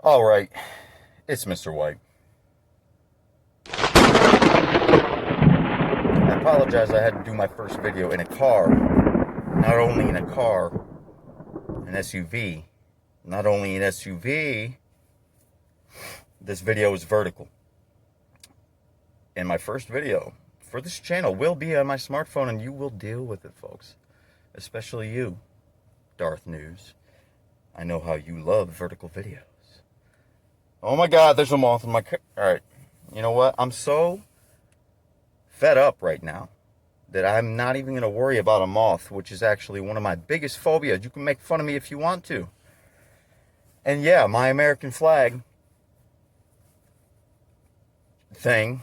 All right, it's Mr. White. I apologize, I had to do my first video in a car. Not only in a car, an SUV. Not only an SUV, this video is vertical. And my first video for this channel will be on my smartphone, and you will deal with it, folks. Especially you, Darth News. I know how you love vertical videos. Oh my God, there's a moth in my car. All right, you know what? I'm so fed up right now that I'm not even going to worry about a moth, which is actually one of my biggest phobias. You can make fun of me if you want to. And yeah, my American flag thing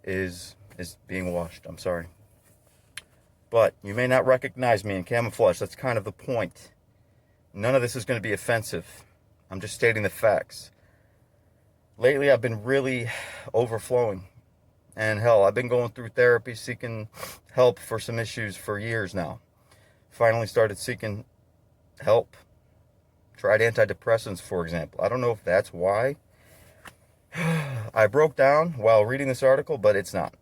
is being washed. I'm sorry. But you may not recognize me in camouflage. That's kind of the point. None of this is going to be offensive. I'm just stating the facts. Lately, I've been really overflowing. And hell, I've been going through therapy, seeking help for some issues for years now. Finally started seeking help. Tried antidepressants, for example. I don't know if that's why I broke down while reading this article, but it's not.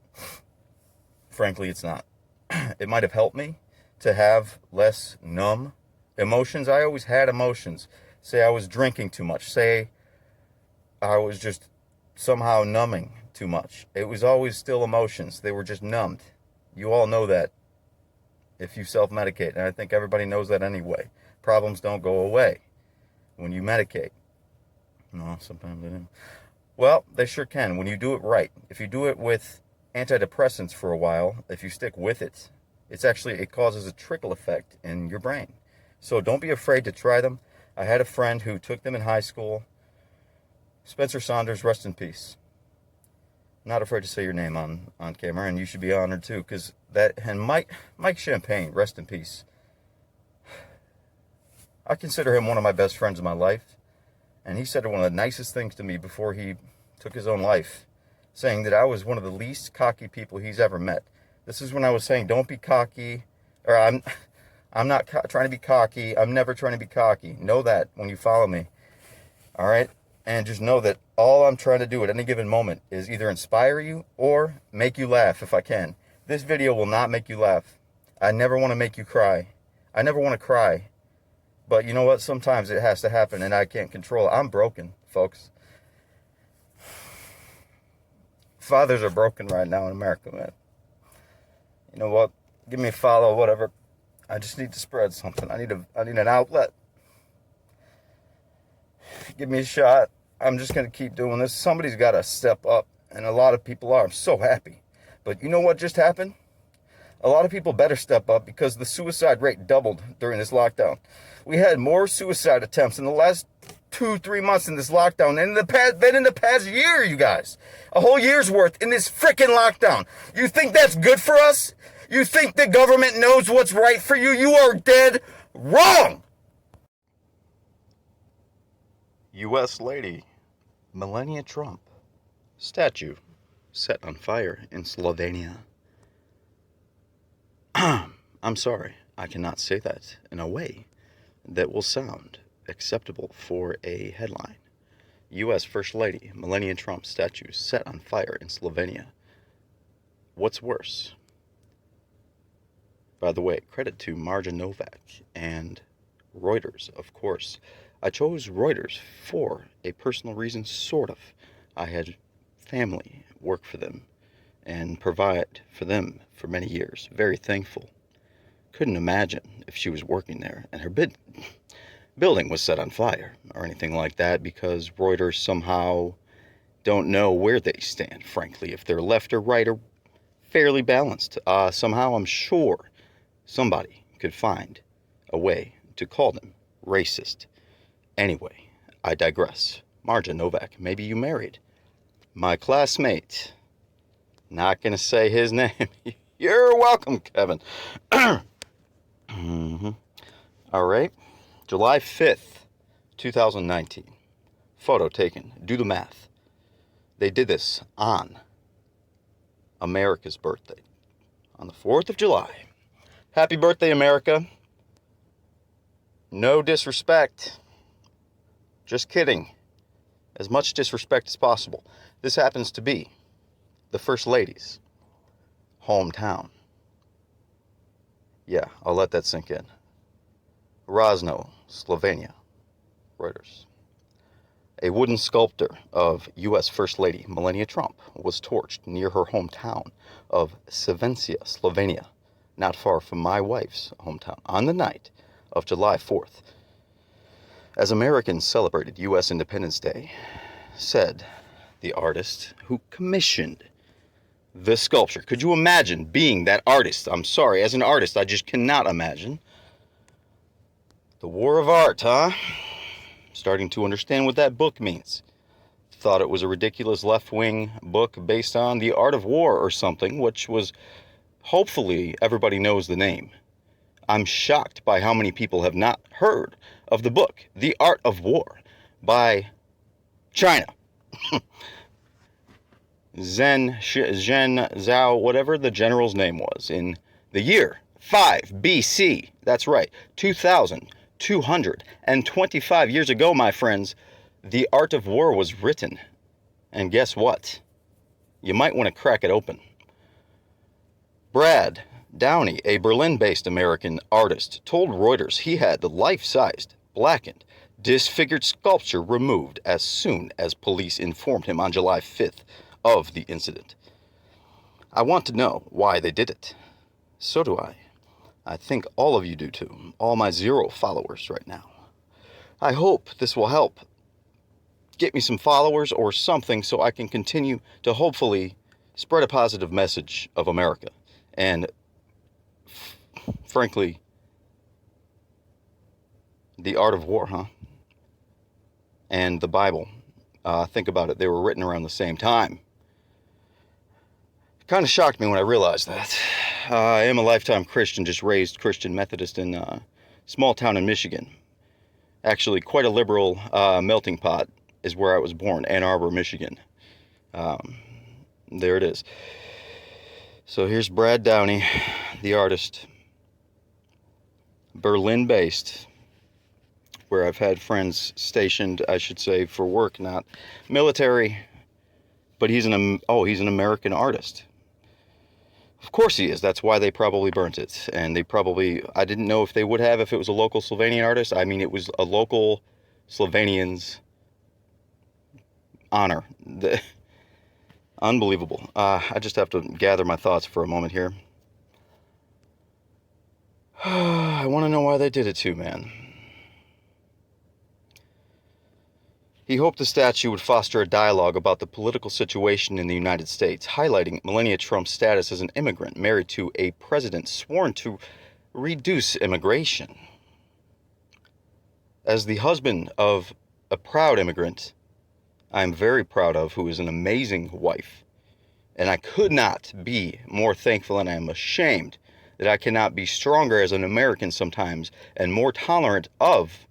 Frankly, it's not. It might have helped me to have less numb emotions. I always had emotions. Say I was drinking too much. Say I was just somehow numbing too much. It was always still emotions. They were just numbed. You all know that if you self-medicate. And I think everybody knows that anyway. Problems don't go away when you medicate. No, sometimes they don't. Well, they sure can when you do it right. If you do it with antidepressants for a while, if you stick with it, it causes a trickle effect in your brain. So don't be afraid to try them. I had a friend who took them in high school. Spencer Saunders, rest in peace. I'm not afraid to say your name on camera, and you should be honored too, because and Mike Champagne, rest in peace. I consider him one of my best friends in my life, and he said one of the nicest things to me before he took his own life, saying that I was one of the least cocky people he's ever met. This is when I was saying, don't be cocky, or I'm not trying to be cocky. I'm never trying to be cocky. Know that when you follow me. All right? And just know that all I'm trying to do at any given moment is either inspire you or make you laugh if I can. This video will not make you laugh. I never want to make you cry. I never want to cry. But you know what? Sometimes it has to happen and I can't control it. I'm broken, folks. Fathers are broken right now in America, man. You know what? Give me a follow, whatever. I just need to spread something. I need an outlet. Give me a shot. I'm just going to keep doing this. Somebody's got to step up, and a lot of people are. I'm so happy. But you know what just happened? A lot of people better step up because the suicide rate doubled during this lockdown. We had more suicide attempts in the last 2-3 months in this lockdown than in the past year, you guys. A whole year's worth in this freaking lockdown. You think that's good for us? You think the government knows what's right for you? You are dead wrong. U.S. lady Melania Trump statue set on fire in Slovenia. I'm sorry, I cannot say that in a way that will sound acceptable for a headline. U.S. First Lady Melania Trump statue set on fire in Slovenia. What's worse? By the way, credit to Marja Novak and Reuters, of course. I chose Reuters for a personal reason, sort of. I had family work for them and provide for them for many years. Very thankful. Couldn't imagine if she was working there and her building was set on fire or anything like that, because Reuters somehow don't know where they stand, frankly, if they're left or right or fairly balanced. Somehow I'm sure somebody could find a way to call them racist. Anyway, I digress. Marja Novak, maybe you married my classmate. Not going to say his name. You're welcome, Kevin. Mm-hmm. All right. July 5th, 2019. Photo taken. Do the math. They did this on America's birthday, on the 4th of July. Happy birthday, America. No disrespect. Just kidding. As much disrespect as possible. This happens to be the First Lady's hometown. Yeah, I'll let that sink in. Rosno, Slovenia. Reuters. A wooden sculpture of U.S. First Lady Melania Trump was torched near her hometown of Savencia, Slovenia, not far from my wife's hometown, on the night of July 4th. As Americans celebrated U.S. Independence Day, said the artist who commissioned the sculpture. Could you imagine being that artist? I'm sorry, as an artist, I just cannot imagine. The war of art, huh? Starting to understand what that book means. Thought it was a ridiculous left-wing book based on the art of war or something, which was, hopefully, everybody knows the name. I'm shocked by how many people have not heard of the book, The Art of War, by China. Zhen Zhao, whatever the general's name was, in the year 5 BC. That's right, 2,225 years ago, my friends, The Art of War was written. And guess what? You might want to crack it open. Brad Downey, a Berlin-based American artist, told Reuters he had the life-sized, blackened, disfigured sculpture removed as soon as police informed him on July 5th of the incident. I want to know why they did it. So do I. I think all of you do too. All my 0 followers right now. I hope this will help get me some followers or something so I can continue to hopefully spread a positive message of America. And frankly, the art of war, huh? And the Bible. Think about it. They were written around the same time. It kind of shocked me when I realized that. I am a lifetime Christian, just raised Christian Methodist in a small town in Michigan. Actually, quite a liberal melting pot is where I was born, Ann Arbor, Michigan. There it is. So here's Brad Downey, the artist, Berlin-based, where I've had friends stationed, I should say, for work, not military. But he's an American artist. Of course he is. That's why they probably burnt it. And they probably, I didn't know if they would have if it was a local Slovenian artist. I mean, it was a local Slovenian's honor. Unbelievable. I just have to gather my thoughts for a moment here. I want to know why they did it too, man. He hoped the statue would foster a dialogue about the political situation in the United States, highlighting Melania Trump's status as an immigrant married to a president sworn to reduce immigration. As the husband of a proud immigrant, I'm very proud of, who is an amazing wife, and I could not be more thankful, and I am ashamed that I cannot be stronger as an American sometimes and more tolerant of.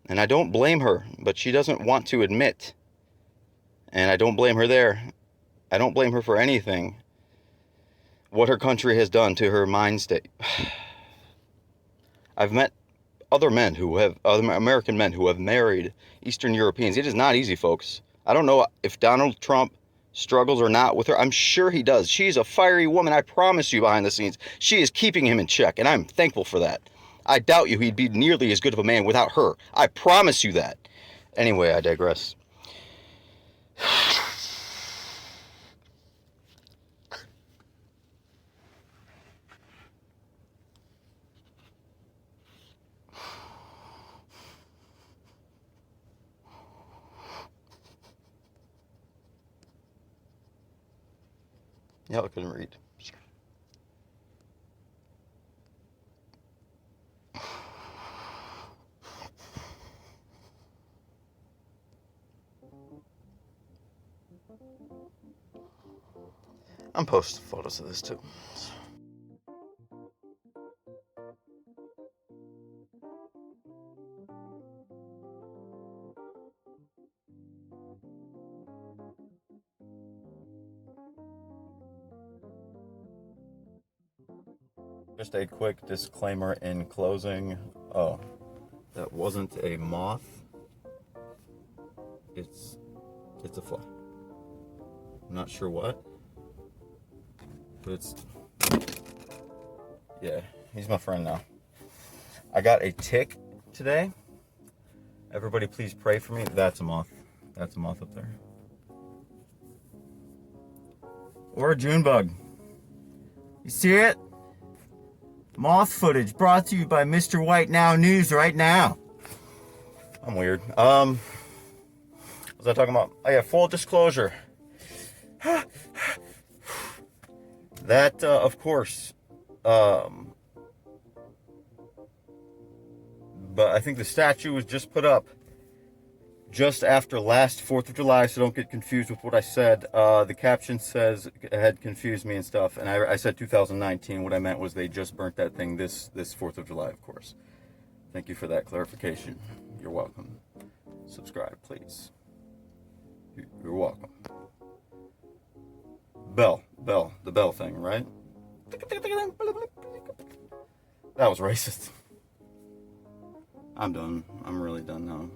And I don't blame her, but she doesn't want to admit. And I don't blame her there. I don't blame her for anything. What her country has done to her mind state. I've met other American men who have married Eastern Europeans. It is not easy, folks. I don't know if Donald Trump struggles or not with her. I'm sure he does. She's a fiery woman, I promise you, behind the scenes. She is keeping him in check, and I'm thankful for that. I doubt you he'd be nearly as good of a man without her. I promise you that. Anyway, I digress. Yeah, I couldn't read. I'm posting photos of this too. Just a quick disclaimer in closing. Oh, That wasn't a moth. It's a fly. I'm not sure what, but it's, yeah, he's my friend now. I got a tick today. Everybody please pray for me. That's a moth. That's a moth up there. Or a June bug. You see it? Moth footage brought to you by Mr. White Now News right now. I'm weird. What was I talking about? Oh yeah, full disclosure. That, of course, but I think the statue was just put up just after last 4th of July, so don't get confused with what I said. The caption says it had confused me and stuff, and I said 2019. What I meant was they just burnt that thing this 4th of July, of course. Thank you for that clarification. You're welcome. Subscribe, please. You're welcome. Bell, the bell thing, right? That was racist. I'm done. I'm really done now.